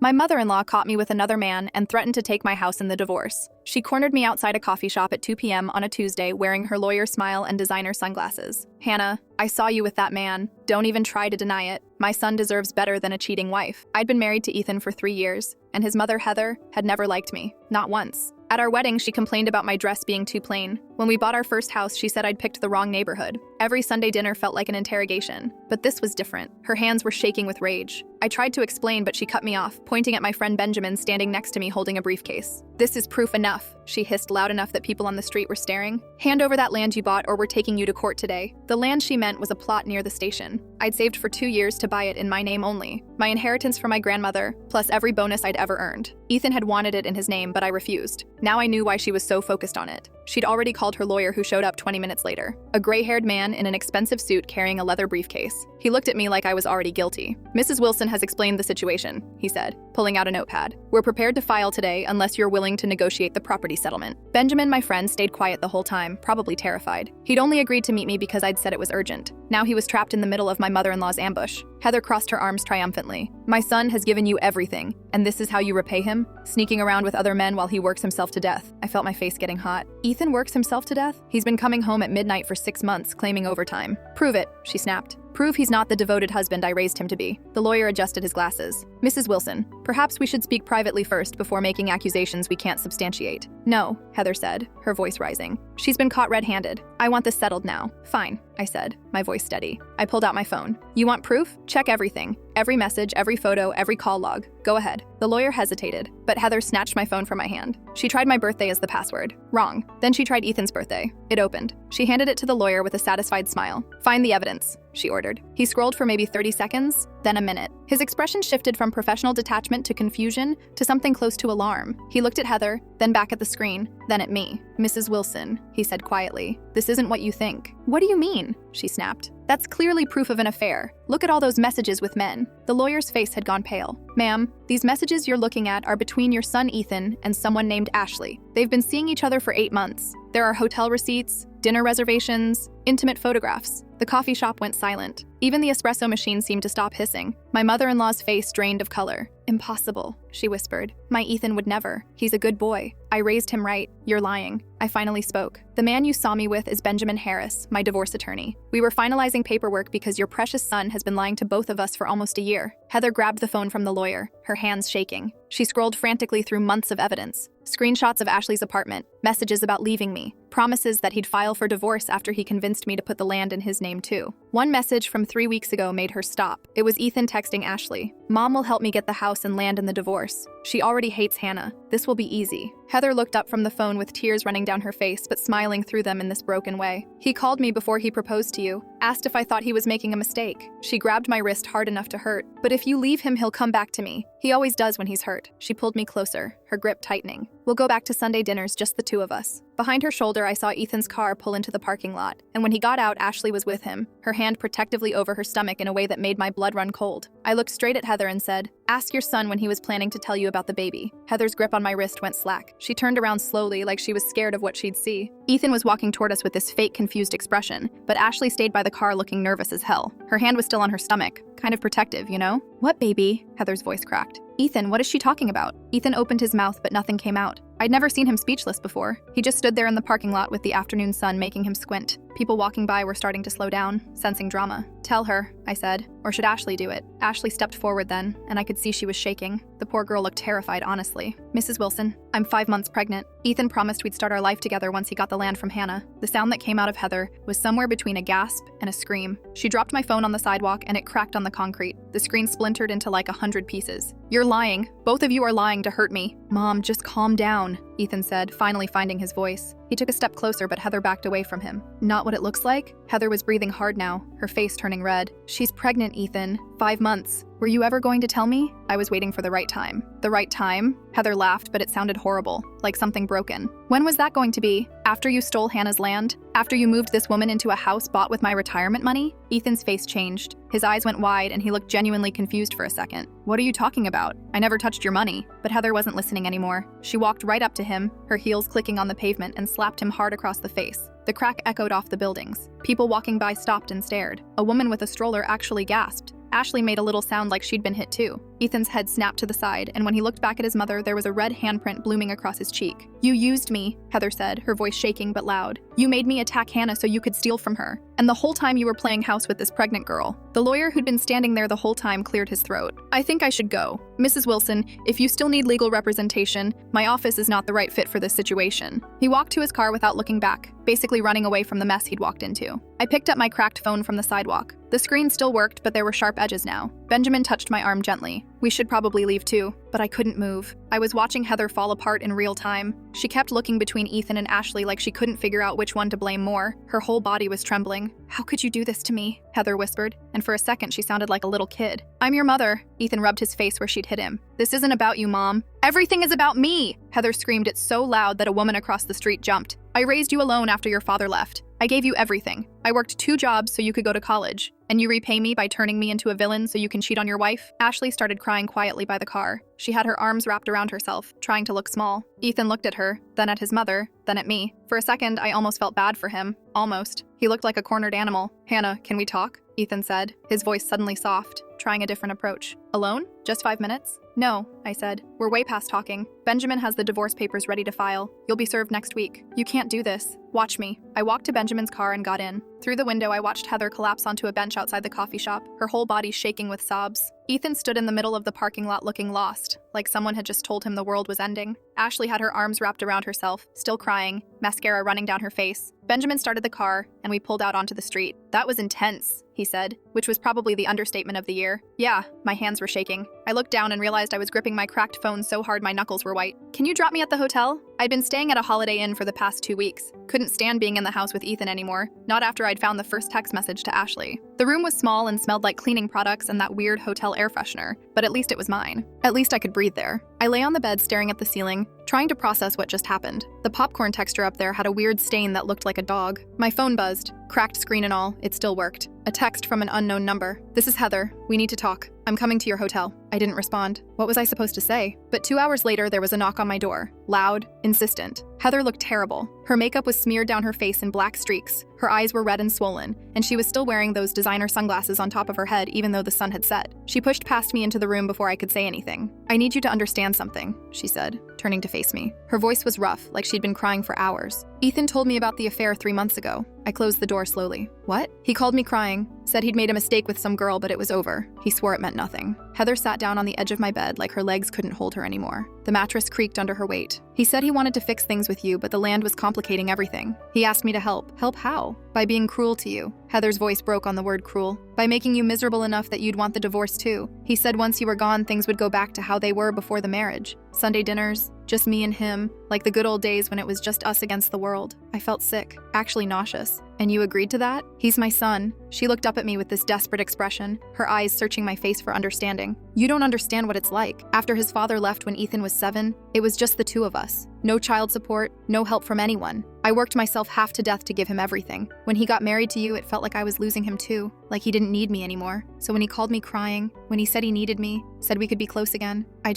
My mother-in-law caught me with another man and threatened to take my house in the divorce. She cornered me outside a coffee shop at 2 p.m. on a Tuesday wearing her lawyer smile and designer sunglasses. Hannah, I saw you with that man. Don't even try to deny it. My son deserves better than a cheating wife. I'd been married to Ethan for 3 years, and his mother, Heather, had never liked me. Not once. At our wedding, she complained about my dress being too plain. When we bought our first house, she said I'd picked the wrong neighborhood. Every Sunday dinner felt like an interrogation. But this was different. Her hands were shaking with rage. I tried to explain, but she cut me off, pointing at my friend Benjamin standing next to me holding a briefcase. This is proof enough, she hissed loud enough that people on the street were staring. Hand over that land you bought or we're taking you to court today. The land she meant was a plot near the station. I'd saved for 2 years to buy it in my name only. My inheritance from my grandmother, plus every bonus I'd ever earned. Ethan had wanted it in his name, but I refused. Now I knew why she was so focused on it. She'd already called her lawyer who showed up 20 minutes later. A gray-haired man in an expensive suit carrying a leather briefcase. He looked at me like I was already guilty. Mrs. Wilson has explained the situation, he said, pulling out a notepad. We're prepared to file today unless you're willing to negotiate the property settlement. Benjamin, my friend, stayed quiet the whole time, probably terrified. He'd only agreed to meet me because I'd said it was urgent. Now he was trapped in the middle of my mother-in-law's ambush. Heather crossed her arms triumphantly. My son has given you everything, and this is how you repay him? Sneaking around with other men while he works himself to death. I felt my face getting hot. Ethan works himself to death? He's been coming home at midnight for 6 months, claiming overtime. Prove it, she snapped. Prove he's not the devoted husband I raised him to be. The lawyer adjusted his glasses. Mrs. Wilson, perhaps we should speak privately first before making accusations we can't substantiate. No, Heather said, her voice rising. She's been caught red-handed. I want this settled now. Fine, I said, my voice steady. I pulled out my phone. You want proof? Check everything. Every message, every photo, every call log. Go ahead. The lawyer hesitated, but Heather snatched my phone from my hand. She tried my birthday as the password. Wrong. Then she tried Ethan's birthday. It opened. She handed it to the lawyer with a satisfied smile. Find the evidence, she ordered. He scrolled for maybe 30 seconds, then a minute. His expression shifted from professional detachment to confusion to something close to alarm. He looked at Heather, then back at the screen, then at me. Mrs. Wilson, he said quietly, this isn't what you think. What do you mean? She snapped. That's clearly proof of an affair. Look at all those messages with men. The lawyer's face had gone pale. Ma'am, these messages you're looking at are between your son Ethan and someone named Ashley. They've been seeing each other for 8 months. There are hotel receipts, dinner reservations, intimate photographs. The coffee shop went silent. Even the espresso machine seemed to stop hissing. My mother-in-law's face drained of color. Impossible, she whispered. My Ethan would never. He's a good boy. I raised him right. You're lying. I finally spoke. The man you saw me with is Benjamin Harris, my divorce attorney. We were finalizing paperwork because your precious son has been lying to both of us for almost a year. Heather grabbed the phone from the lawyer, her hands shaking. She scrolled frantically through months of evidence. Screenshots of Ashley's apartment, messages about leaving me, promises that he'd file for divorce after he convinced me to put the land in his name too. One message from 3 weeks ago made her stop. It was Ethan texting Ashley. Mom will help me get the house and land in the divorce. She already hates Hannah. This will be easy. Heather looked up from the phone with tears running down her face but smiling through them in this broken way. He called me before he proposed to you, asked if I thought he was making a mistake. She grabbed my wrist hard enough to hurt. But if you leave him, he'll come back to me. He always does when he's hurt. She pulled me closer, her grip tightening. We'll go back to Sunday dinners, just the two of us. Behind her shoulder, I saw Ethan's car pull into the parking lot, and when he got out, Ashley was with him, her hand protectively over her stomach in a way that made my blood run cold. I looked straight at Heather and said, ask your son when he was planning to tell you about the baby. Heather's grip on my wrist went slack. She turned around slowly, like she was scared of what she'd see. Ethan was walking toward us with this fake, confused expression, but Ashley stayed by the car looking nervous as hell. Her hand was still on her stomach, kind of protective, you know? What baby? Heather's voice cracked. Ethan, what is she talking about? Ethan opened his mouth, but nothing came out. I'd never seen him speechless before. He just stood there in the parking lot with the afternoon sun making him squint. People walking by were starting to slow down, sensing drama. Tell her, I said, or should Ashley do it? Ashley stepped forward then, and I could see she was shaking. The poor girl looked terrified, honestly. Mrs. Wilson, I'm 5 months pregnant. Ethan promised we'd start our life together once he got the land from Hannah. The sound that came out of Heather was somewhere between a gasp and a scream. She dropped my phone on the sidewalk and it cracked on the concrete. The screen splintered into like 100 pieces. You're lying. Both of you are lying to hurt me. Mom, just calm down, Ethan said, finally finding his voice. He took a step closer, but Heather backed away from him. Not what it looks like? Heather was breathing hard now, her face turning red. She's pregnant, Ethan. 5 months. Were you ever going to tell me? I was waiting for the right time. The right time? Heather laughed, but it sounded horrible, like something broken. When was that going to be? After you stole Hannah's land? After you moved this woman into a house bought with my retirement money? Ethan's face changed. His eyes went wide and he looked genuinely confused for a second. What are you talking about? I never touched your money. But Heather wasn't listening anymore. She walked right up to him, her heels clicking on the pavement, and slapped him hard across the face. The crack echoed off the buildings. People walking by stopped and stared. A woman with a stroller actually gasped. Ashley made a little sound like she'd been hit too. Ethan's head snapped to the side, and when he looked back at his mother, there was a red handprint blooming across his cheek. "You used me," Heather said, her voice shaking but loud. "You made me attack Hannah so you could steal from her. And the whole time you were playing house with this pregnant girl." The lawyer who'd been standing there the whole time cleared his throat. "I think I should go. Mrs. Wilson, if you still need legal representation, my office is not the right fit for this situation." He walked to his car without looking back, basically running away from the mess he'd walked into. I picked up my cracked phone from the sidewalk. The screen still worked, but there were sharp edges now. Benjamin touched my arm gently. "We should probably leave too," but I couldn't move. I was watching Heather fall apart in real time. She kept looking between Ethan and Ashley like she couldn't figure out which one to blame more. Her whole body was trembling. "How could you do this to me?" Heather whispered, and for a second she sounded like a little kid. "I'm your mother." Ethan rubbed his face where she'd hit him. "This isn't about you, Mom." "Everything is about me!" Heather screamed it so loud that a woman across the street jumped. "I raised you alone after your father left. I gave you everything. I worked 2 jobs so you could go to college. And you repay me by turning me into a villain so you can cheat on your wife?" Ashley started crying quietly by the car. She had her arms wrapped around herself, trying to look small. Ethan looked at her, then at his mother, then at me. For a second, I almost felt bad for him. Almost. He looked like a cornered animal. "Hannah, can we talk?" Ethan said, his voice suddenly soft, trying a different approach. "Alone? Just 5 minutes?" "No," I said. "We're way past talking. Benjamin has the divorce papers ready to file. You'll be served next week. You can't do this. Watch me." I walked to Benjamin's car and got in. Through the window, I watched Heather collapse onto a bench outside the coffee shop, her whole body shaking with sobs. Ethan stood in the middle of the parking lot looking lost, like someone had just told him the world was ending. Ashley had her arms wrapped around herself, still crying, mascara running down her face. Benjamin started the car, and we pulled out onto the street. "That was intense," he said, which was probably the understatement of the year. "Yeah," my hands were shaking. I looked down and realized I was gripping my cracked phone so hard my knuckles were white. "Can you drop me at the hotel?" I'd been staying at a Holiday Inn for the past 2 weeks. Couldn't stand being in the house with Ethan anymore, not after I'd found the first text message to Ashley. The room was small and smelled like cleaning products and that weird hotel air freshener, but at least it was mine. At least I could breathe there. I lay on the bed staring at the ceiling, trying to process what just happened. The popcorn texture up there had a weird stain that looked like a dog. My phone buzzed. Cracked screen and all, it still worked. A text from an unknown number. "This is Heather. We need to talk. I'm coming to your hotel." I didn't respond. What was I supposed to say? But 2 hours later, there was a knock on my door. Loud, insistent. Heather looked terrible. Her makeup was smeared down her face in black streaks. Her eyes were red and swollen, and she was still wearing those designer sunglasses on top of her head even though the sun had set. She pushed past me into the room before I could say anything. "I need you to understand something," she said, turning to face me. Her voice was rough, like she'd been crying for hours. "Ethan told me about the affair 3 months ago." I closed the door slowly. "What?" "He called me crying, said he'd made a mistake with some girl, but it was over. He swore it meant nothing." Heather sat down on the edge of my bed like her legs couldn't hold her anymore. The mattress creaked under her weight. "He said he wanted to fix things with you, but the land was complicating everything. He asked me to help." "Help how?" "By being cruel to you." Heather's voice broke on the word cruel. "By making you miserable enough that you'd want the divorce too. He said once you were gone, things would go back to how they were before the marriage. Sunday dinners, just me and him, like the good old days when it was just us against the world." I felt sick, actually nauseous. "And you agreed to that?" "He's my son." She looked up at me with this desperate expression, her eyes searching my face for understanding. "You don't understand what it's like. After his father left when Ethan was 7, it was just the 2 of us. No child support, no help from anyone. I worked myself half to death to give him everything. When he got married to you, it felt like I was losing him too, like he didn't need me anymore. So when he called me crying, when he said he needed me, said we could be close again, I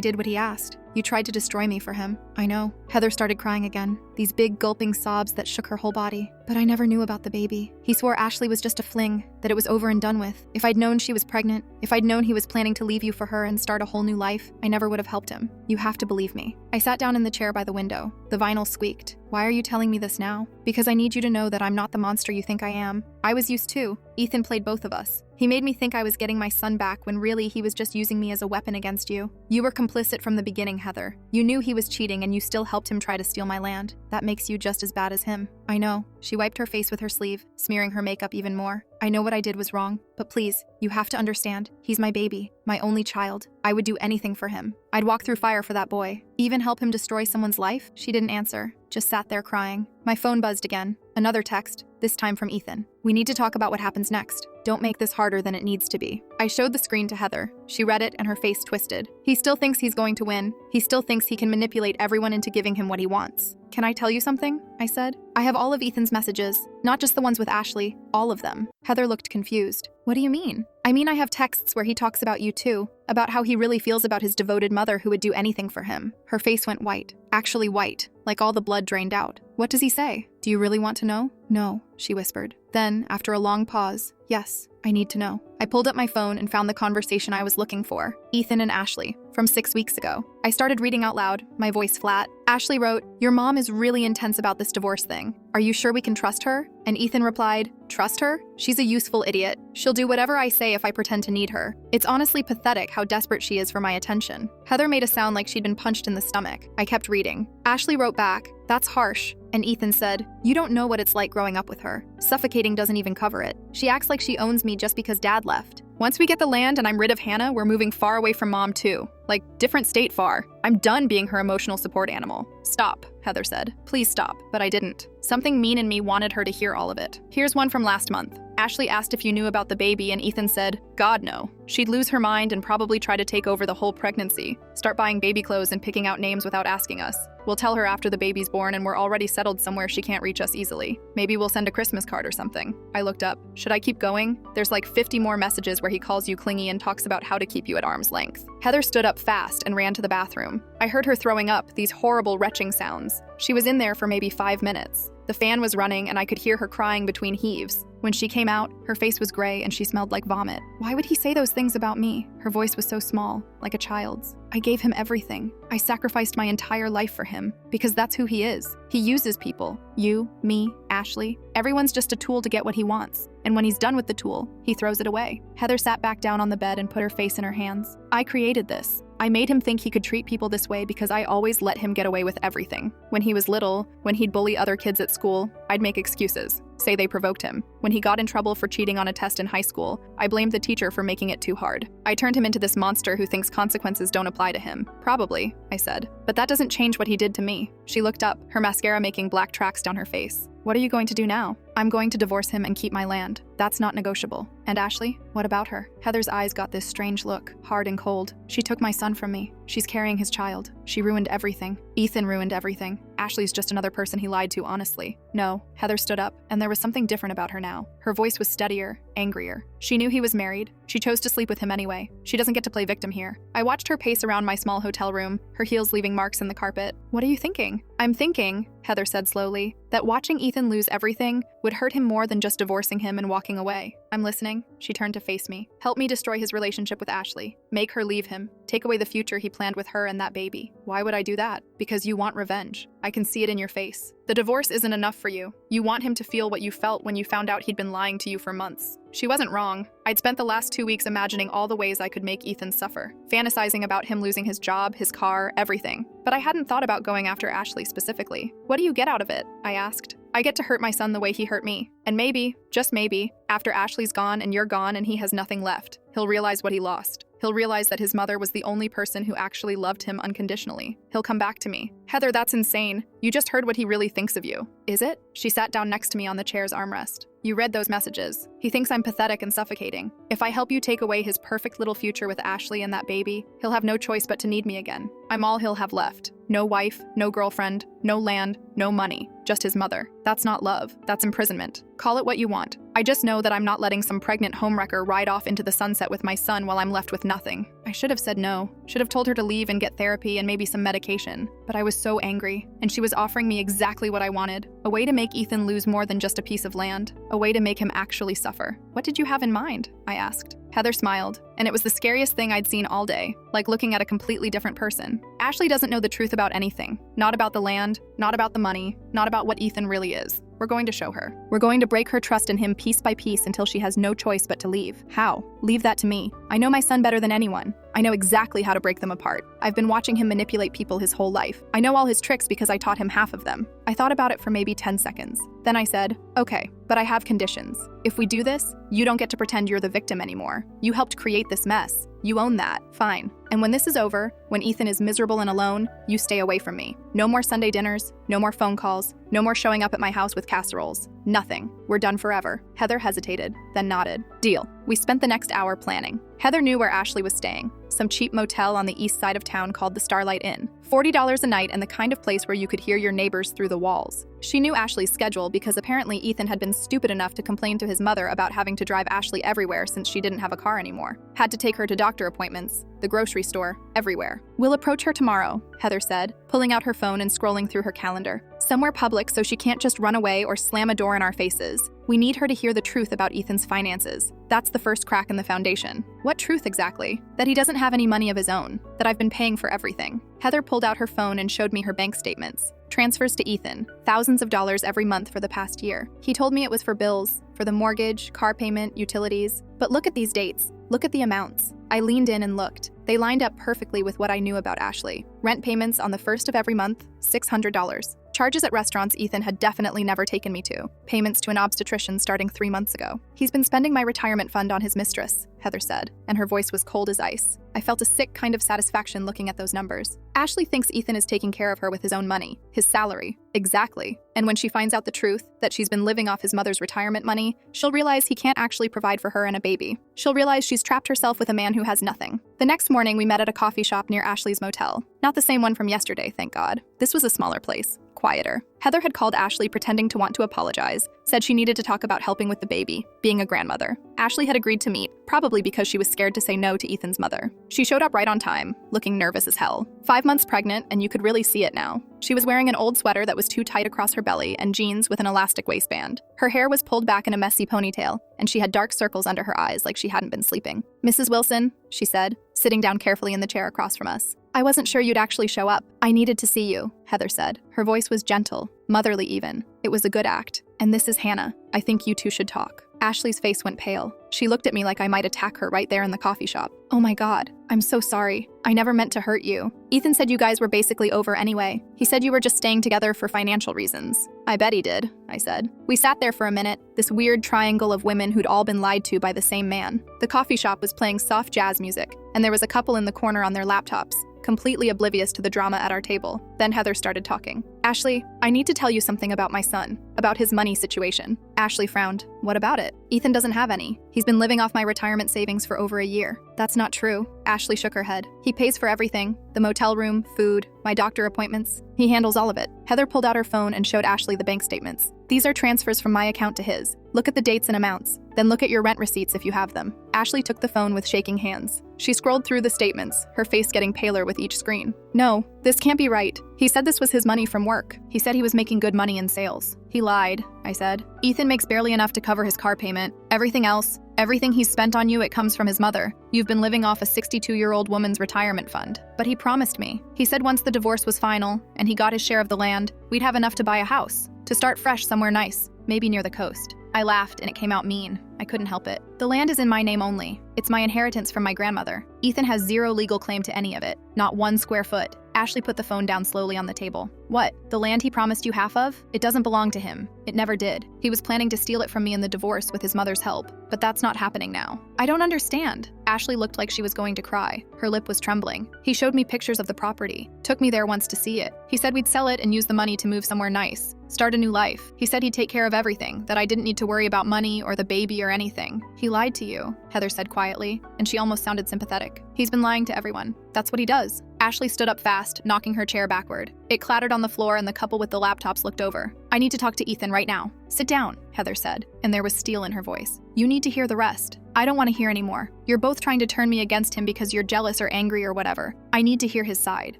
did what he asked. You tried to destroy me for him. I know." Heather started crying again, these big gulping sobs that shook her whole body. "But I never knew about the baby. He swore Ashley was just a fling, that it was over and done with. If I'd known she was pregnant, if I'd known he was planning to leave you for her and start a whole new life, I never would have helped him. You have to believe me." I sat down in the chair by the window. The vinyl squeaked. "Why are you telling me this now?" "Because I need you to know that I'm not the monster you think I am. I was used too. Ethan played both of us. He made me think I was getting my son back when really he was just using me as a weapon against you. You were complicit from the beginning, Heather. You knew he was cheating and you still helped him try to steal my land. That makes you just as bad as him." "I know." She wiped her face with her sleeve, smearing her makeup even more. "I know what I did was wrong, but please, you have to understand. He's my baby, my only child. I would do anything for him. I'd walk through fire for that boy. Even help him destroy someone's life?" She didn't answer, just sat there crying. My phone buzzed again. Another text, this time from Ethan. "We need to talk about what happens next. Don't make this harder than it needs to be." I showed the screen to Heather. She read it and her face twisted. "He still thinks he's going to win. He still thinks he can manipulate everyone into giving him what he wants." "Can I tell you something?" I said. "I have all of Ethan's messages, not just the ones with Ashley, all of them." Heather looked confused. "What do you mean?" "I mean I have texts where he talks about you too, about how he really feels about his devoted mother who would do anything for him." Her face went white, actually white, like all the blood drained out. "What does he say? Do you really want to know?" "No," she whispered. Then, after a long pause, "Yes, I need to know. I pulled up my phone and found the conversation I was looking for. Ethan and Ashley, from 6 weeks ago. I started reading out loud, my voice flat. Ashley wrote, "Your mom is really intense about this divorce thing. Are you sure we can trust her?" And Ethan replied, "Trust her? She's a useful idiot. She'll do whatever I say if I pretend to need her. It's honestly pathetic how desperate she is for my attention." Heather made a sound like she'd been punched in the stomach. I kept reading. Ashley wrote back, "That's harsh." And Ethan said, "You don't know what it's like growing up with her. Suffocating doesn't even cover it. She acts like she owns me just because Dad left. Once we get the land and I'm rid of Hannah, we're moving far away from Mom too. Like, different state far. I'm done being her emotional support animal." "Stop," Heather said. "Please stop." But I didn't. Something mean in me wanted her to hear all of it. Here's one from last month. Ashley asked if you knew about the baby, and Ethan said, "God, no." She'd lose her mind and probably try to take over the whole pregnancy, start buying baby clothes and picking out names without asking us. We'll tell her after the baby's born and we're already settled somewhere she can't reach us easily. Maybe we'll send a Christmas card or something. I looked up. Should I keep going? There's like 50 more messages where he calls you clingy and talks about how to keep you at arm's length. Heather stood up fast and ran to the bathroom. I heard her throwing up, these horrible retching sounds. She was in there for maybe 5 minutes. The fan was running and I could hear her crying between heaves. When she came out, her face was gray and she smelled like vomit. Why would he say those things about me? Her voice was so small, like a child's. I gave him everything. I sacrificed my entire life for him, because that's who he is. He uses people. You, me, Ashley. Everyone's just a tool to get what he wants. And when he's done with the tool, he throws it away. Heather sat back down on the bed and put her face in her hands. I created this. I made him think he could treat people this way because I always let him get away with everything. When he was little, when he'd bully other kids at school, I'd make excuses, say they provoked him. When he got in trouble for cheating on a test in high school, I blamed the teacher for making it too hard. I turned him into this monster who thinks consequences don't apply to him. Probably, I said. But that doesn't change what he did to me. She looked up, her mascara making black tracks down her face. What are you going to do now? I'm going to divorce him and keep my land. That's not negotiable. And Ashley? What about her? Heather's eyes got this strange look, hard and cold. She took my son from me. She's carrying his child. She ruined everything. Ethan ruined everything. Ashley's just another person he lied to, honestly. No. Heather stood up, and there was something different about her now. Her voice was steadier, angrier. She knew he was married. She chose to sleep with him anyway. She doesn't get to play victim here. I watched her pace around my small hotel room, her heels leaving marks in the carpet. What are you thinking? I'm thinking, Heather said slowly, that watching Ethan lose everything would hurt him more than just divorcing him and walking away. I'm listening. She turned to face me. Help me destroy his relationship with Ashley. Make her leave him. Take away the future he planned with her and that baby. Why would I do that? Because you want revenge. I can see it in your face. The divorce isn't enough for you. You want him to feel what you felt when you found out he'd been lying to you for months. She wasn't wrong. I'd spent the last 2 weeks imagining all the ways I could make Ethan suffer, fantasizing about him losing his job, his car, everything. But I hadn't thought about going after Ashley specifically. What do you get out of it? I asked. I get to hurt my son the way he hurt me. And maybe, just maybe, after Ashley's gone and you're gone and he has nothing left, he'll realize what he lost. He'll realize that his mother was the only person who actually loved him unconditionally. He'll come back to me. Heather, that's insane. You just heard what he really thinks of you. Is it? She sat down next to me on the chair's armrest. You read those messages. He thinks I'm pathetic and suffocating. If I help you take away his perfect little future with Ashley and that baby, he'll have no choice but to need me again. I'm all he'll have left. No wife, no girlfriend, no land, no money, just his mother. That's not love. That's imprisonment. Call it what you want. I just know that I'm not letting some pregnant homewrecker ride off into the sunset with my son while I'm left with nothing. I should have said no. Should have told her to leave and get therapy and maybe some medication. But I was so angry, and she was offering me exactly what I wanted. A way to make Ethan lose more than just a piece of land. A way to make him actually suffer. What did you have in mind? I asked. Heather smiled, and it was the scariest thing I'd seen all day, like looking at a completely different person. Ashley doesn't know the truth about anything. Not about the land, not about the money, not about what Ethan really is. We're going to show her. We're going to break her trust in him piece by piece until she has no choice but to leave. How? Leave that to me. I know my son better than anyone. I know exactly how to break them apart. I've been watching him manipulate people his whole life. I know all his tricks because I taught him half of them. I thought about it for maybe 10 seconds. Then I said, okay, but I have conditions. If we do this, you don't get to pretend you're the victim anymore. You helped create this mess. You own that. Fine. And when this is over, when Ethan is miserable and alone, you stay away from me. No more Sunday dinners, no more phone calls, no more showing up at my house with casseroles. Nothing. We're done forever. Heather hesitated, then nodded. Deal. We spent the next hour planning. Heather knew where Ashley was staying, some cheap motel on the east side of town called the Starlight Inn. $40 a night and the kind of place where you could hear your neighbors through the walls. She knew Ashley's schedule because apparently Ethan had been stupid enough to complain to his mother about having to drive Ashley everywhere since she didn't have a car anymore. Had to take her to doctor appointments, the grocery store, everywhere. We'll approach her tomorrow, Heather said, pulling out her phone and scrolling through her calendar. Somewhere public so she can't just run away or slam a door in our faces. We need her to hear the truth about Ethan's finances. That's the first crack in the foundation. What truth exactly? That he doesn't have any money of his own. That I've been paying for everything. Heather pulled out her phone and showed me her bank statements. Transfers to Ethan, thousands of dollars every month for the past year. He told me it was for bills, for the mortgage, car payment, utilities. But look at these dates. Look at the amounts. I leaned in and looked. They lined up perfectly with what I knew about Ashley. Rent payments on the first of every month, $600. Charges at restaurants Ethan had definitely never taken me to. Payments to an obstetrician starting 3 months ago. He's been spending my retirement fund on his mistress, Heather said, and her voice was cold as ice. I felt a sick kind of satisfaction looking at those numbers. Ashley thinks Ethan is taking care of her with his own money, his salary. Exactly. And when she finds out the truth, that she's been living off his mother's retirement money, she'll realize he can't actually provide for her and a baby. She'll realize she's trapped herself with a man who has nothing. The next morning, we met at a coffee shop near Ashley's motel. Not the same one from yesterday, thank God. This was a smaller place. Quieter. Heather had called Ashley pretending to want to apologize, said she needed to talk about helping with the baby, being a grandmother. Ashley had agreed to meet, probably because she was scared to say no to Ethan's mother. She showed up right on time, looking nervous as hell. 5 months pregnant, and you could really see it now. She was wearing an old sweater that was too tight across her belly and jeans with an elastic waistband. Her hair was pulled back in a messy ponytail, and she had dark circles under her eyes like she hadn't been sleeping. "Mrs. Wilson," she said, sitting down carefully in the chair across from us. "I wasn't sure you'd actually show up. I needed to see you," Heather said. Her voice was gentle, motherly even. It was a good act. "And this is Hannah. I think you two should talk." Ashley's face went pale. She looked at me like I might attack her right there in the coffee shop. "Oh my God, I'm so sorry. I never meant to hurt you. Ethan said you guys were basically over anyway. He said you were just staying together for financial reasons." "I bet he did," I said. We sat there for a minute, this weird triangle of women who'd all been lied to by the same man. The coffee shop was playing soft jazz music, and there was a couple in the corner on their laptops, completely oblivious to the drama at our table. Then Heather started talking. "Ashley, I need to tell you something about my son, about his money situation." Ashley frowned. "What about it?" "Ethan doesn't have any. He's been living off my retirement savings for over a year." "That's not true." Ashley shook her head. "He pays for everything, the motel room, food, my doctor appointments. He handles all of it." Heather pulled out her phone and showed Ashley the bank statements. "These are transfers from my account to his. Look at the dates and amounts. Then look at your rent receipts if you have them." Ashley took the phone with shaking hands. She scrolled through the statements, her face getting paler with each screen. "No, this can't be right. He said this was his money from work. He said he was making good money in sales." "He lied," I said. "Ethan makes barely enough to cover his car payment. Everything he's spent on you, it comes from his mother. You've been living off a 62-year-old woman's retirement fund." "But he promised me. He said once the divorce was final, and he got his share of the land, we'd have enough to buy a house, to start fresh somewhere nice, maybe near the coast." I laughed, and it came out mean. I couldn't help it. "The land is in my name only. It's my inheritance from my grandmother. Ethan has zero legal claim to any of it, not 1 square foot." Ashley put the phone down slowly on the table. "What? The land he promised you half of? It doesn't belong to him. It never did. He was planning to steal it from me in the divorce with his mother's help, but that's not happening now." "I don't understand." Ashley looked like she was going to cry. Her lip was trembling. "He showed me pictures of the property. Took me there once to see it. He said we'd sell it and use the money to move somewhere nice. Start a new life. He said he'd take care of everything, that I didn't need to worry about money or the baby or anything." "He lied to you," Heather said quietly, and she almost sounded sympathetic. "He's been lying to everyone. That's what he does." Ashley stood up fast, knocking her chair backward. It clattered on the floor and the couple with the laptops looked over. "I need to talk to Ethan right now." "Sit down," Heather said, and there was steel in her voice. "You need to hear the rest. I don't want to hear anymore. You're both trying to turn me against him because you're jealous or angry or whatever. I need to hear his side."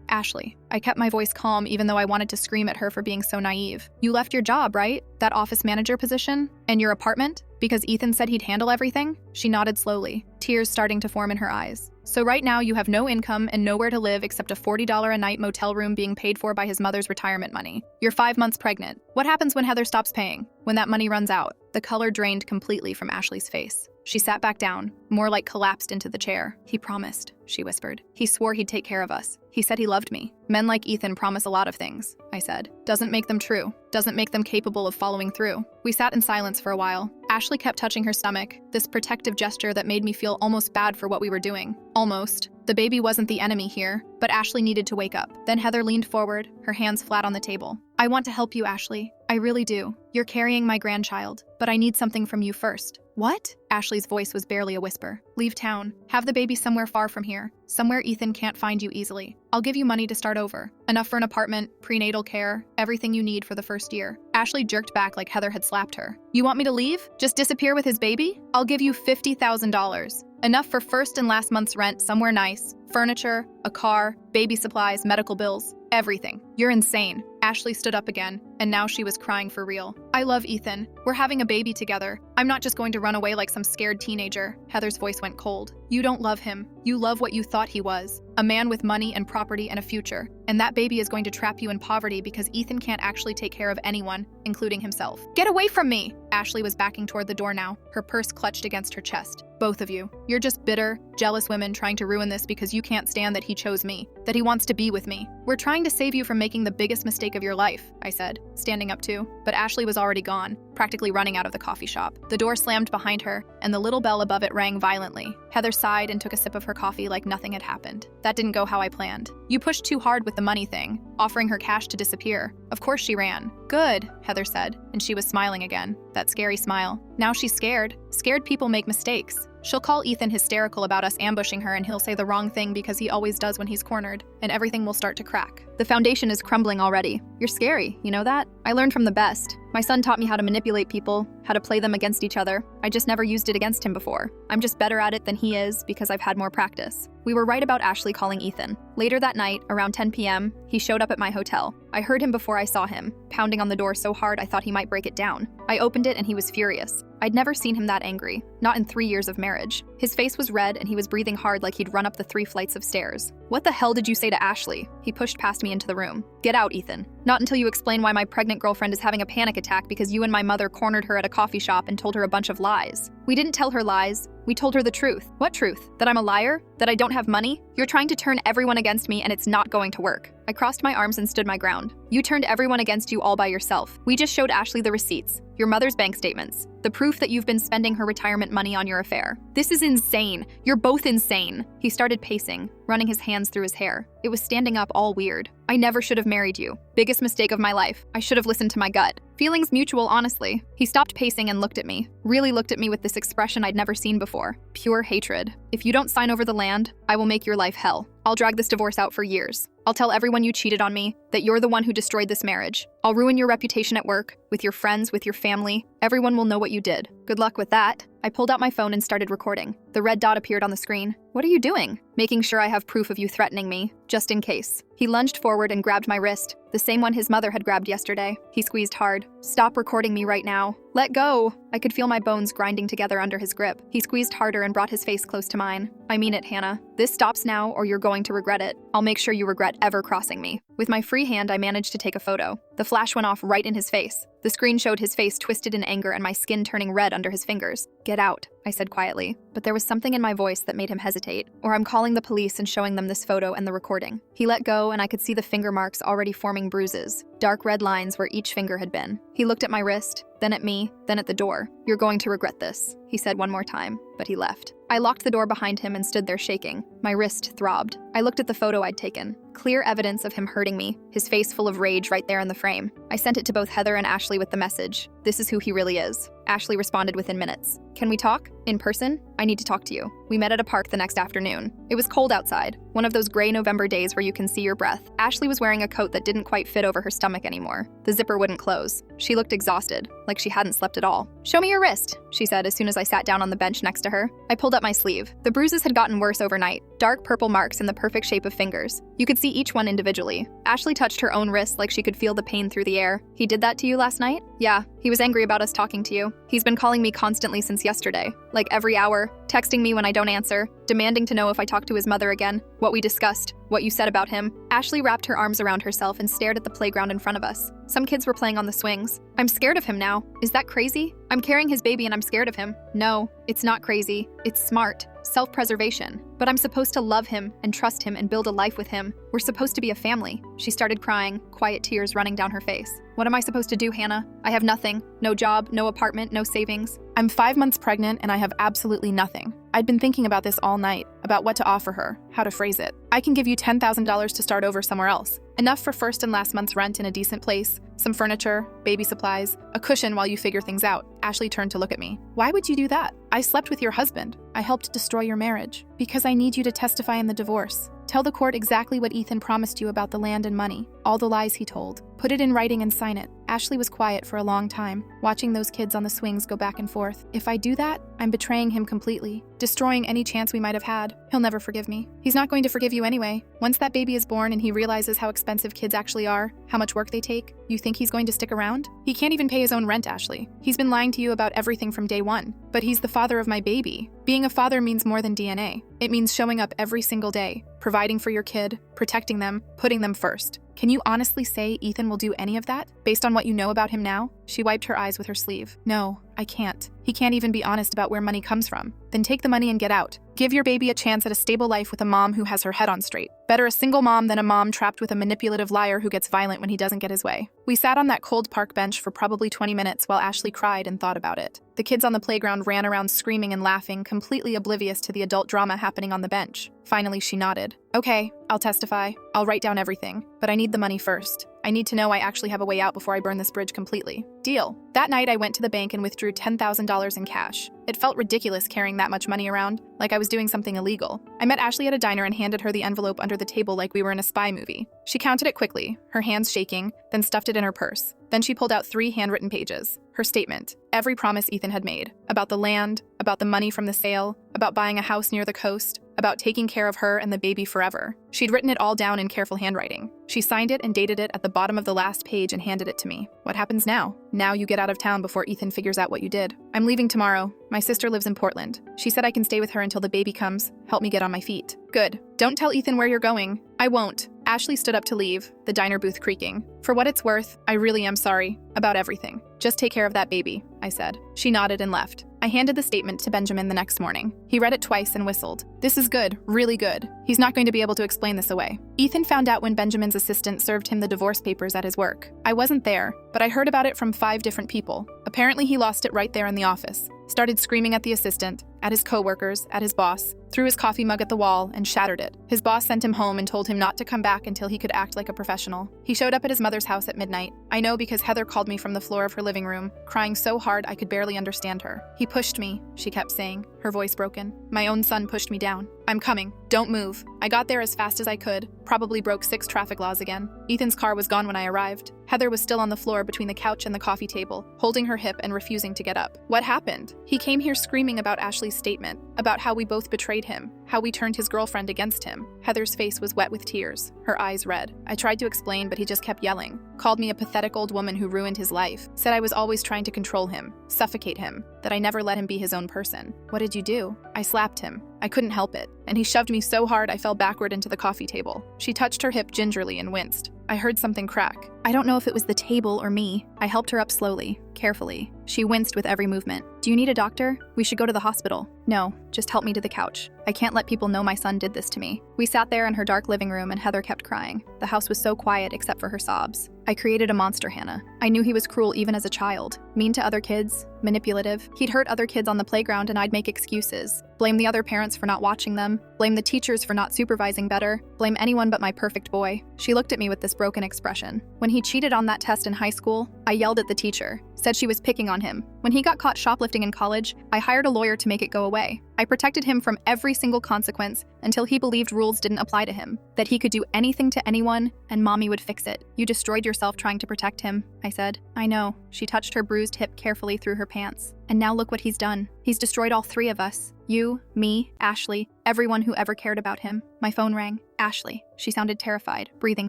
"Ashley." I kept my voice calm even though I wanted to scream at her for being so naive. "You left your job, right? That office manager position? And your apartment? Because Ethan said he'd handle everything?" She nodded slowly, tears starting to form in her eyes. "So right now you have no income and nowhere to live except a $40 a night motel room being paid for by his mother's retirement money. You're 5 months pregnant. What happens when Heather stops paying? When that money runs out?" The color drained completely from Ashley's face. She sat back down, more like collapsed into the chair. "He promised," she whispered. "He swore he'd take care of us. He said he loved me." "Men like Ethan promise a lot of things," I said. "Doesn't make them true. Doesn't make them capable of following through." We sat in silence for a while. Ashley kept touching her stomach, this protective gesture that made me feel almost bad for what we were doing. Almost. The baby wasn't the enemy here, but Ashley needed to wake up. Then Heather leaned forward, her hands flat on the table. "I want to help you, Ashley. I really do. You're carrying my grandchild, but I need something from you first." What? Ashley's voice was barely a whisper. Leave town. Have the baby somewhere far from here. Somewhere Ethan can't find you easily. I'll give you money to start over. Enough for an apartment, prenatal care, everything you need for the first year. Ashley jerked back like Heather had slapped her. You want me to leave? Just disappear with his baby? I'll give you $50,000. Enough for first and last month's rent somewhere nice. Furniture, a car, baby supplies, medical bills, everything. You're insane. Ashley stood up again, and now she was crying for real. I love Ethan. We're having a baby together. I'm not just going to run away like some scared teenager. Heather's voice went cold. You don't love him. You love what you thought he was. A man with money and property and a future. And that baby is going to trap you in poverty because Ethan can't actually take care of anyone, including himself. Get away from me! Ashley was backing toward the door now, her purse clutched against her chest. Both of you. You're just bitter, jealous women trying to ruin this because you can't stand that he chose me, that he wants to be with me. We're trying to save you from making the biggest mistake of your life, I said, standing up too. But Ashley was already gone, practically running out of the coffee shop. The door slammed behind her, and the little bell above it rang violently. Heather sighed and took a sip of her coffee like nothing had happened. That didn't go how I planned. You pushed too hard with the money thing, offering her cash to disappear. Of course she ran. Good, Heather said, and she was smiling again, that scary smile. Now she's scared. Scared people make mistakes. She'll call Ethan hysterical about us ambushing her and he'll say the wrong thing because he always does when he's cornered, and everything will start to crack. The foundation is crumbling already. You're scary, you know that? I learned from the best. My son taught me how to manipulate people, how to play them against each other. I just never used it against him before. I'm just better at it than he is because I've had more practice. We were right about Ashley calling Ethan. Later that night, around 10 p.m., he showed up at my hotel. I heard him before I saw him, pounding on the door so hard I thought he might break it down. I opened it and he was furious. I'd never seen him that angry, not in 3 years of marriage. His face was red and he was breathing hard like he'd run up the 3 flights of stairs. What the hell did you say to Ashley? He pushed past me into the room. Get out, Ethan. Not until you explain why my pregnant girlfriend is having a panic attack because you and my mother cornered her at a coffee shop and told her a bunch of lies. We didn't tell her lies. We told her the truth. What truth? That I'm a liar? That I don't have money? You're trying to turn everyone against me and it's not going to work. I crossed my arms and stood my ground. You turned everyone against you all by yourself. We just showed Ashley the receipts, your mother's bank statements, the proof that you've been spending her retirement money on your affair. This is insane. You're both insane. He started pacing, running his hands through his hair. It was standing up all weird. I never should have married you. Biggest mistake of my life. I should have listened to my gut. Feelings mutual, honestly. He stopped pacing and looked at me. Really looked at me with this expression I'd never seen before. Pure hatred. If you don't sign over the land, I will make your life hell. I'll drag this divorce out for years. I'll tell everyone you cheated on me, that you're the one who destroyed this marriage. I'll ruin your reputation at work, with your friends, with your family. Everyone will know what you did. Good luck with that. I pulled out my phone and started recording. The red dot appeared on the screen. What are you doing? Making sure I have proof of you threatening me, just in case. He lunged forward and grabbed my wrist, the same one his mother had grabbed yesterday. He squeezed hard. Stop recording me right now. Let go. I could feel my bones grinding together under his grip. He squeezed harder and brought his face close to mine. I mean it, Hannah. This stops now or you're going to regret it. I'll make sure you regret ever crossing me. With my free hand, I managed to take a photo. The flash went off right in his face. The screen showed his face twisted in anger and my skin turning red under his fingers. Get out, I said quietly, but there was something in my voice that made him hesitate. Or I'm calling the police and showing them this photo and the recording. He let go and I could see the finger marks already forming bruises, dark red lines where each finger had been. He looked at my wrist, then at me, then at the door. You're going to regret this, he said one more time, but he left. I locked the door behind him and stood there shaking. My wrist throbbed. I looked at the photo I'd taken. Clear evidence of him hurting me, his face full of rage right there in the frame. I sent it to both Heather and Ashley with the message. This is who he really is. Ashley responded within minutes. Can we talk? In person? I need to talk to you. We met at a park the next afternoon. It was cold outside, one of those gray November days where you can see your breath. Ashley was wearing a coat that didn't quite fit over her stomach anymore. The zipper wouldn't close. She looked exhausted, like she hadn't slept at all. Show me your wrist, she said as soon as I sat down on the bench next to her. I pulled up my sleeve. The bruises had gotten worse overnight, dark purple marks in the perfect shape of fingers. You could see each one individually. Ashley touched her own wrist like she could feel the pain through the air. He did that to you last night? Yeah, he was angry about us talking to you. He's been calling me constantly since yesterday, like every hour, texting me when I don't answer, demanding to know if I talk to his mother again, what we discussed, what you said about him. Ashley wrapped her arms around herself and stared at the playground in front of us. Some kids were playing on the swings. I'm scared of him now. Is that crazy? I'm carrying his baby and I'm scared of him. No, it's not crazy. It's smart. Self-preservation. But I'm supposed to love him and trust him and build a life with him. We're supposed to be a family. She started crying, quiet tears running down her face. What am I supposed to do, Hannah? I have nothing. No job, no apartment, no savings. I'm 5 months pregnant and I have absolutely nothing. I'd been thinking about this all night, about what to offer her, how to phrase it. I can give you $10,000 to start over somewhere else. Enough for first and last month's rent in a decent place, some furniture, baby supplies, a cushion while you figure things out. Ashley turned to look at me. Why would you do that? I slept with your husband. I helped destroy your marriage. Because I need you to testify in the divorce. Tell the court exactly what Ethan promised you about the land and money, all the lies he told. Put it in writing and sign it. Ashley was quiet for a long time, watching those kids on the swings go back and forth. If I do that, I'm betraying him completely, destroying any chance we might have had. He'll never forgive me. He's not going to forgive you anyway. Once that baby is born and he realizes how expensive kids actually are, how much work they take, you think he's going to stick around? He can't even pay his own rent, Ashley. He's been lying to you about everything from day one. But he's the father of my baby. Being a father means more than DNA. It means showing up every single day, providing for your kid, protecting them, putting them first. Can you honestly say Ethan will do any of that, based on what you know about him now? She wiped her eyes with her sleeve. No, I can't. He can't even be honest about where money comes from. Then take the money and get out. Give your baby a chance at a stable life with a mom who has her head on straight. Better a single mom than a mom trapped with a manipulative liar who gets violent when he doesn't get his way. We sat on that cold park bench for probably 20 minutes while Ashley cried and thought about it. The kids on the playground ran around screaming and laughing, completely oblivious to the adult drama happening on the bench. Finally, she nodded. Okay, I'll testify. I'll write down everything, but I need the money first. I need to know I actually have a way out before I burn this bridge completely. Deal. That night, I went to the bank and withdrew $10,000 in cash. It felt ridiculous carrying that much money around, like I was doing something illegal. I met Ashley at a diner and handed her the envelope under the table like we were in a spy movie. She counted it quickly, her hands shaking, then stuffed it in her purse. Then she pulled out 3 handwritten pages. Her statement, every promise Ethan had made, about the land, about the money from the sale, about buying a house near the coast, about taking care of her and the baby forever. She'd written it all down in careful handwriting. She signed it and dated it at the bottom of the last page and handed it to me. What happens now? Now you get out of town before Ethan figures out what you did. I'm leaving tomorrow. My sister lives in Portland. She said I can stay with her until the baby comes, help me get on my feet. Good. Don't tell Ethan where you're going. I won't. Ashley stood up to leave, the diner booth creaking. For what it's worth, I really am sorry about everything. Just take care of that baby, I said. She nodded and left. I handed the statement to Benjamin the next morning. He read it twice and whistled. This is good, really good. He's not going to be able to explain this away. Ethan found out when Benjamin's assistant served him the divorce papers at his work. I wasn't there, but I heard about it from 5 different people. Apparently he lost it right there in the office. Started screaming at the assistant, at his coworkers, at his boss, threw his coffee mug at the wall and shattered it. His boss sent him home and told him not to come back until he could act like a professional. He showed up at his mother's house at midnight. I know because Heather called me from the floor of her living room, crying so hard I could barely understand her. He pushed me, she kept saying, her voice broken. My own son pushed me down. I'm coming. Don't move. I got there as fast as I could, probably broke 6 traffic laws again. Ethan's car was gone when I arrived. Heather was still on the floor between the couch and the coffee table, holding her hip and refusing to get up. What happened? He came here screaming about Ashley's statement, about how we both betrayed him, how we turned his girlfriend against him. Heather's face was wet with tears, her eyes red. I tried to explain, but he just kept yelling. Called me a pathetic old woman who ruined his life. Said I was always trying to control him, suffocate him, that I never let him be his own person. What did you do? I slapped him. I couldn't help it, and he shoved me so hard I fell backward into the coffee table. She touched her hip gingerly and winced. I heard something crack. I don't know if it was the table or me. I helped her up slowly, carefully. She winced with every movement. Do you need a doctor? We should go to the hospital. No, just help me to the couch. I can't let people know my son did this to me. We sat there in her dark living room and Heather kept crying. The house was so quiet except for her sobs. I created a monster, Hannah. I knew he was cruel even as a child. Mean to other kids, manipulative. He'd hurt other kids on the playground and I'd make excuses. Blame the other parents for not watching them. Blame the teachers for not supervising better. Blame anyone but my perfect boy. She looked at me with this broken expression. When he cheated on that test in high school, I yelled at the teacher. Said she was picking on him. When he got caught shoplifting in college, I hired a lawyer to make it go away. I protected him from every single consequence until he believed rules didn't apply to him, that he could do anything to anyone and mommy would fix it. You destroyed yourself trying to protect him, I said. I know. She touched her bruised hip carefully through her pants. And now look what he's done. He's destroyed all 3 of us. You, me, Ashley, everyone who ever cared about him. My phone rang. Ashley. She sounded terrified, breathing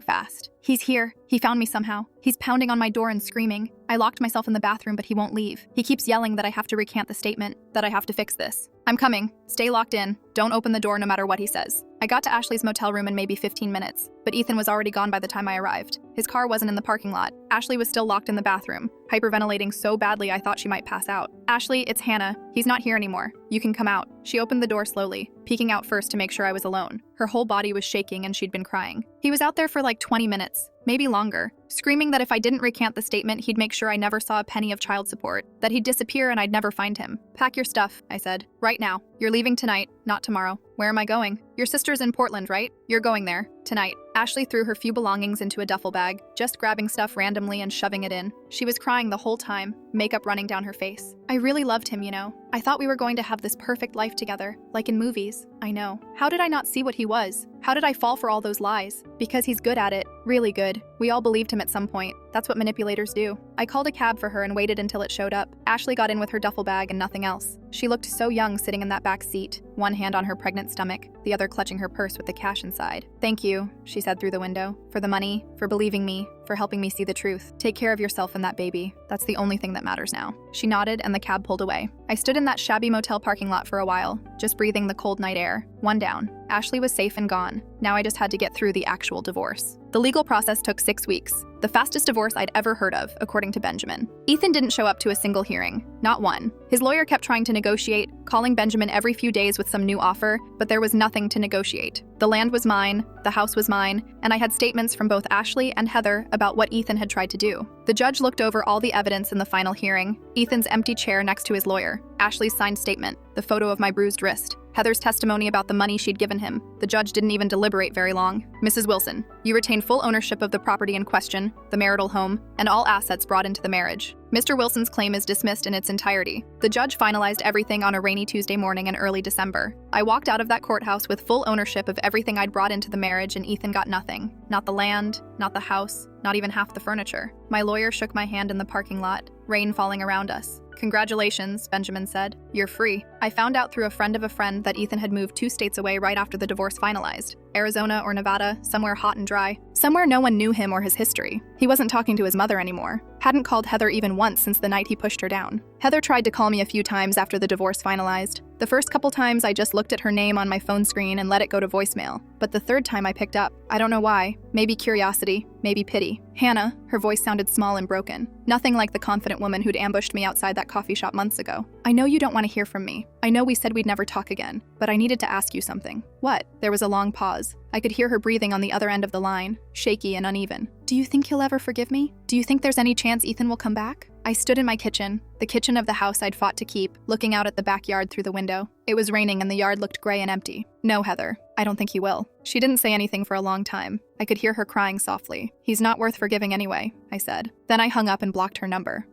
fast. He's here. He found me somehow. He's pounding on my door and screaming. I locked myself in the bathroom, but he won't leave. He keeps yelling that I have to recant the statement, that I have to fix this. I'm coming. Stay locked in. Don't open the door no matter what he says. I got to Ashley's motel room in maybe 15 minutes, but Ethan was already gone by the time I arrived. His car wasn't in the parking lot. Ashley was still locked in the bathroom, hyperventilating so badly I thought she might pass out. Ashley, it's Hannah. He's not here anymore. You can come out. She opened the door slowly, peeking out first to make sure I was alone. Her whole body was shaking and she'd been crying. He was out there for like 20 minutes, maybe longer, screaming that if I didn't recant the statement, he'd make sure I never saw a penny of child support, that he'd disappear and I'd never find him. Pack your stuff, I said. Right now. You're leaving tonight, not tomorrow. Where am I going? Your sister's in Portland, right? You're going there. Tonight. Ashley threw her few belongings into a duffel bag, just grabbing stuff randomly and shoving it in. She was crying the whole time, makeup running down her face. I really loved him, you know. I thought we were going to have this perfect life together, like in movies. I know. How did I not see what he was? How did I fall for all those lies? Because he's good at it. Really good. We all believed him at some point. That's what manipulators do. I called a cab for her and waited until it showed up. Ashley got in with her duffel bag and nothing else. She looked so young sitting in that back seat, one hand on her pregnant stomach, the other clutching her purse with the cash inside. "Thank you," she said through the window, "for the money, for believing me, for helping me see the truth. Take care of yourself and that baby. That's the only thing that matters now." She nodded and the cab pulled away. I stood in that shabby motel parking lot for a while, just breathing the cold night air. One down. Ashley was safe and gone. Now I just had to get through the actual divorce. The legal process took 6 weeks, the fastest divorce I'd ever heard of, according to Benjamin. Ethan didn't show up to a single hearing, not one. His lawyer kept trying to negotiate, calling Benjamin every few days with some new offer, but there was nothing to negotiate. The land was mine, the house was mine, and I had statements from both Ashley and Heather about what Ethan had tried to do. The judge looked over all the evidence in the final hearing: Ethan's empty chair next to his lawyer, Ashley's signed statement, the photo of my bruised wrist, Heather's testimony about the money she'd given him. The judge didn't even deliberate very long. "Mrs. Wilson, you retain full ownership of the property in question, the marital home, and all assets brought into the marriage. Mr. Wilson's claim is dismissed in its entirety." The judge finalized everything on a rainy Tuesday morning in early December. I walked out of that courthouse with full ownership of everything I'd brought into the marriage, and Ethan got nothing. Not the land, not the house, not even half the furniture. My lawyer shook my hand in the parking lot, rain falling around us. "Congratulations," Benjamin said. "You're free." I found out through a friend of a friend that Ethan had moved 2 states away right after the divorce finalized. Arizona or Nevada, somewhere hot and dry. Somewhere no one knew him or his history. He wasn't talking to his mother anymore. Hadn't called Heather even once since the night he pushed her down. Heather tried to call me a few times after the divorce finalized. The first couple times I just looked at her name on my phone screen and let it go to voicemail. But the third time I picked up. I don't know why. Maybe curiosity, maybe pity. "Hannah," her voice sounded small and broken. Nothing like the confident woman who'd ambushed me outside that coffee shop months ago. "I know you don't want to hear from me. I know we said we'd never talk again, but I needed to ask you something." "What?" There was a long pause. I could hear her breathing on the other end of the line, shaky and uneven. "Do you think he'll ever forgive me? Do you think there's any chance Ethan will come back?" I stood in my kitchen, the kitchen of the house I'd fought to keep, looking out at the backyard through the window. It was raining and the yard looked gray and empty. "No, Heather, I don't think he will." She didn't say anything for a long time. I could hear her crying softly. "He's not worth forgiving anyway," I said. Then I hung up and blocked her number.